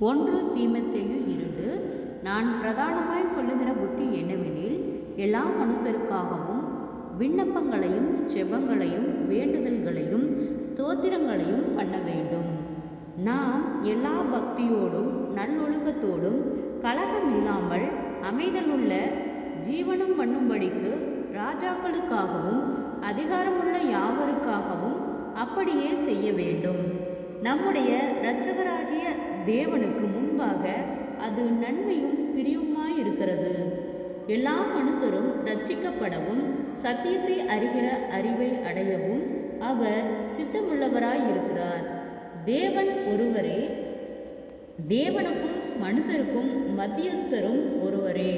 1 தீமோத்தேயு 2. நான் பிரதானமாய் சொல்லுகிற புத்தி என்னவெனில், எல்லா மனுஷருக்காகவும் விண்ணப்பங்களையும் ஜெபங்களையும் வேண்டுதல்களையும் ஸ்தோத்திரங்களையும் பண்ண வேண்டும். நாம் எல்லா பக்தியோடும் நல்லொழுக்கத்தோடும் கலகமில்லாமல் அமைதலுள்ள ஜீவனம் பண்ணும்படிக்கு ராஜாக்களுக்காகவும் அதிகாரமுள்ள யாவருக்காகவும் அப்படியே செய்ய வேண்டும். நம்முடைய இரட்சகராகிய தேவனுக்கு முன்பாக அது நன்மையும் பிரியுமாயிருக்கிறது. எல்லா மனுஷரும் இரட்சிக்கப்படவும் சத்தியத்தை அறிகிற அறிவை அடையவும் அவர் சித்தமுள்ளவராயிருக்கிறார். தேவன் ஒருவரே, தேவனுக்கும் மனுஷருக்கும் மத்தியஸ்தரும் ஒருவரே.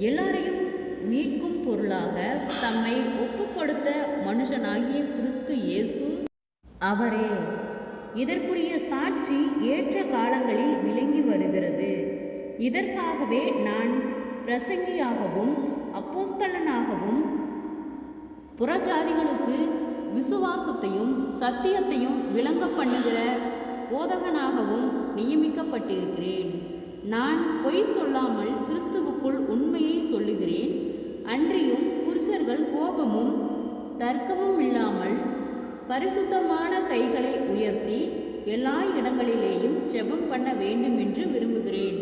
எல்லாரையும் மீட்கும் பொருளாக தம்மை ஒப்புக்கொடுத்த மனுஷனாகிய கிறிஸ்து இயேசு அவரே. இதற்குரிய சாட்சி ஏற்ற காலங்களில் விளங்கி வருகிறது. இதற்காகவே நான் பிரசங்கியாகவும் அப்போஸ்தலனாகவும் புறஜாதிகளுக்கு விசுவாசத்தையும் சத்தியத்தையும் விளங்க பண்ணுகிற போதகனாகவும் நியமிக்கப்பட்டிருக்கிறேன். நான் பொய் சொல்லாமல் கிறிஸ்துவுக்குள் உண்மையை சொல்லுகிறேன். அன்றியும் புருஷர்கள் கோபமும் தர்க்கமும் இல்லாமல் பரிசுத்தமான கைகளை உயர்த்தி எல்லா இடங்களிலேயும் ஜெபம் பண்ண வேண்டும் என்று விரும்புகிறேன்.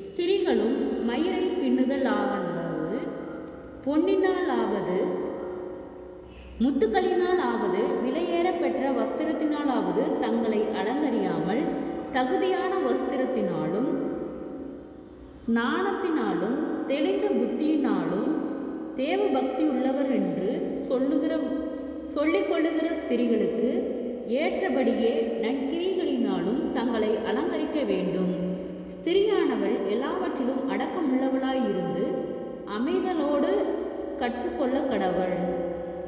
ஸ்திரீகளும் மயிரை பின்னுதல் ஆவது, பொன்னினாலாவது, முத்துக்களினாலாவது, விலையேற பெற்ற வஸ்திரத்தினாலாவது தங்களை அலங்கரியாமல் தகுதியான வஸ்திரத்தினாலும் ஞானத்தினாலும் தெளிந்த புத்தியினாலும் தேவ பக்தி உள்ளவர் என்று சொல்லிக்கொள்ளுகிற ஸ்திரீகளுக்கு ஏற்றபடியே நற்கிரிகளினாலும் தங்களை அலங்கரிக்க வேண்டும். ஸ்திரீயானவள் எல்லாவற்றிலும் அடக்கமுள்ளவளாயிருந்து அமைதலோடு கற்றுக்கொள்ள கடவள்.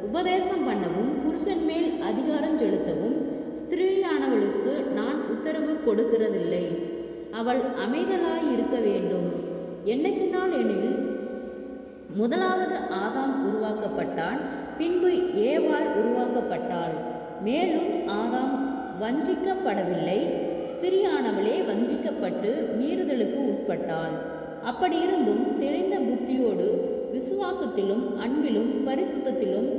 உபதேசம் பண்ணவும் புருஷன் மேல் அதிகாரம் செலுத்தவும் ஸ்திரீயானவளுக்கு நான் உத்தரவு கொடுக்கிறதில்லை. அவள் அமைதலாயிருக்க வேண்டும். என்னத்தினால் எனில், முதலாவது ஆதாம் உருவாக்கப்பட்டான், பின்பு ஏவாள் உருவாக்கப்பட்டாள். மேலும் ஆதாம் வஞ்சிக்கப்படவில்லை, ஸ்திரீயானவளே வஞ்சிக்கப்பட்டு மீறுதலுக்கு உட்பட்டாள். அப்படியிருந்தும் தெளிந்த புத்தியோடு விசுவாசத்திலும் அன்பிலும் பரிசுத்தத்திலும்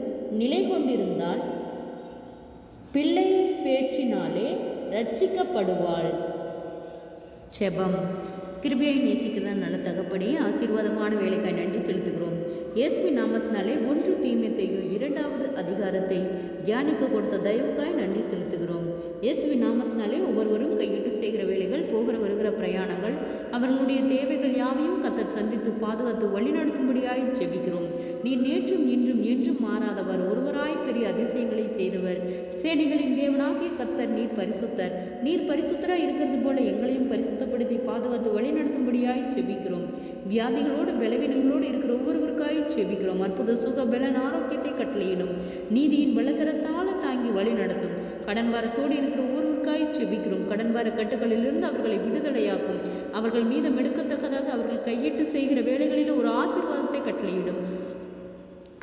நிலை கொண்டிருந்தால் பிள்ளை பேற்றினாலே இரட்சிக்கப்படுவாள். செபம். கிருபையை நேசிக்கிற நல்ல தகப்பனே, ஆசீர்வாதமான வேலைக்காய் நன்றி செலுத்துகிறோம். இயேசுவின் நாமத்தினாலே 1 தீமோத்தேயு 2வது அதிகாரத்தை தியானிக்க கொடுத்த தயவுக்காய் நன்றி செலுத்துகிறோம். இயேசுவின் நாமத்தினாலே ஒவ்வொருவரும் கையிட்டு செய்கிற வேலைகள், போகிற வருகிற பிரயாணங்கள், அவர்களுடைய தேவைகள் யாவையும் கர்த்தர் சந்தித்து பாதுகாத்து வழிநடத்தும்படியாய் ஜெபிக்கிறோம். நீர் நேற்றும் இன்றும் என்றும் மாறாதவர், ஒருவராய் பெரிய அதிசயங்களை செய்தவர், சேனைகளின் தேவனாகிய கர்த்தர் நீர் பரிசுத்தர். நீர் பரிசுத்தராய் இருக்கிறது போல எங்களையும் பரிசுத்தப்படுத்தி பாதுகாத்து வழிநடத்தும்படியாய் ஜெபிக்கிறோம். வியாதிகளோடு பலவீனங்களோடு இருக்கிற ஒவ்வொருவருக்காய் ஜெபிக்கிறோம். அற்புத சுக பலன் ஆரோக்கியத்தை கட்டளையிடும். நீதியின் வழக்கரத்தால தாங்கி வழி நடத்தும். கடன் பாரத்தோடு இருக்கிற ஒவ்வொருவருக்காய் ஜெபிக்கிறோம். கடன் பார கட்டுகளிலிருந்து அவர்களை விடுதலையாக்கும். அவர்கள் மீதம் எடுக்கத்தக்கதாக அவர்கள் கையிட்டு செய்கிற வேலைகளில் ஒரு ஆசீர்வாதத்தை கட்டளையிடும்.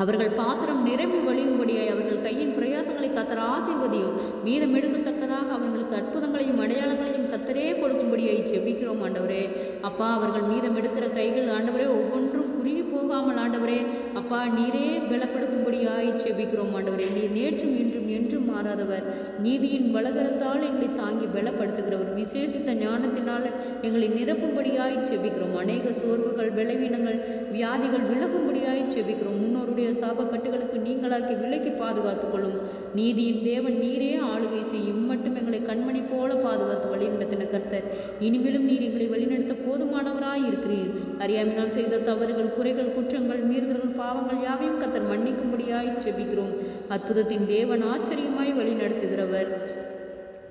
அவர்கள் பாத்திரம் நிரம்பி வழியும்படியாய் அவர்கள் கையின் பிரயாசங்களை கர்த்தர் ஆசீர்வதியும். மீதம் எடுக்கத்தக்கதாக அவர்களுக்கு அற்புதங்களையும் அடையாளங்களையும் கர்த்தரே கொடுக்கும்படியாய் ஜெபிக்கிறோம். ஆண்டவரே அப்பா, அவர்கள் மீதம் எடுக்கிற கைகள் ஆண்டவரே ஒவ்வொன்றும் குறுகி போகாமல் ஆண்டவரே அப்பா நீரே பலப்படுத்தும்படியாய் ஜெபிக்கிறோம். ஆண்டவரே நீர் நேற்றும் இன்றும் என்றும் மாறாதவர். நீதியின் வலகரத்தால் எங்களை தாங்கி பலப்படுத்துகிறவர். விசேஷித்த ஞானத்தினால் எங்களை நிரப்பும்படியாய் ஜெபிக்கிறோம். அநேக சோர்வுகள், பலவீனங்கள், வியாதிகள் விலகும்படியாய் ஜெபிக்கிறோம். முன்னோருடைய சாபக்கட்டுகளுக்கு நீங்களாக்கி விலக்கி பாதுகாத்துக்கொள்ளும். நீதியின் தேவன் நீரே ஆளுகை செய்யும். மட்டும் எங்களை கண்மணி போல பாதுகாத்து வழிநடத்தின கர்த்தர், இனிமேலும் நீர் எங்களை வழிநடத்த போதுமானவராய் இருக்கிறீர். அறியாமையினால் செய்த தவறுகள், குறைகள், குற்றங்கள், மீறுதல்கள், பாவங்கள் யாவையும் கர்த்தர் மன்னிக்கும்படியாய் ஜெபிக்கிறோம். அற்புதத்தின் தேவன் ஆச்சரியமாய் வழி நடத்துகிறவர்.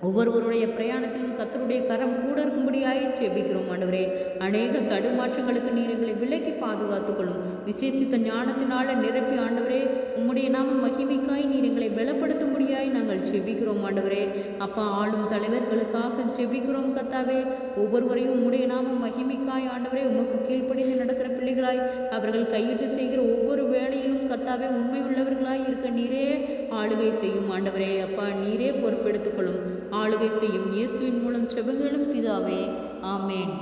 ஒவ்வொருவருடைய பிரயாணத்திலும் கர்த்தருடைய கரம் கூட இருக்கும்படியாய் ஜெபிக்கிறோம். ஆண்டவரே அநேக தடுமாற்றங்களுக்கு நீர் எங்களை விலக்கி பாதுகாத்துக்கொள்ளும். விசேஷித்த ஞானத்தினால நிரப்பி ஆண்டவரே உம்முடைய நாம மகிமைக்காய் நீர் எங்களை பலப்படுத்தும்படியாய் நாங்கள் ஜெபிக்கிறோம். ஆண்டவரே அப்பா, ஆளும் தலைவர்களுக்காக ஜெபிக்கிறோம். கர்த்தாவே ஒவ்வொருவரையும் உம்முடைய நாம மகிமைக்காய் ஆண்டவரே உமக்கு கீழ்ப்படிந்து நடக்கிற பிள்ளைகளாய் அவர்கள் கையிட்டு செய்கிற ஒவ்வொரு வேளையிலும் கர்த்தாவே உண்மை உள்ளவர்களாய் இருக்க நீரே ஆளுகை செய்யும். ஆண்டவரே அப்பா, நீரே பொறுப்பெடுத்துக்கொள்ளும், ஆளுகை செய்யும். இயேசுவின் மூலம் ஜெபங்களும் பிதாவே. ஆமேன்.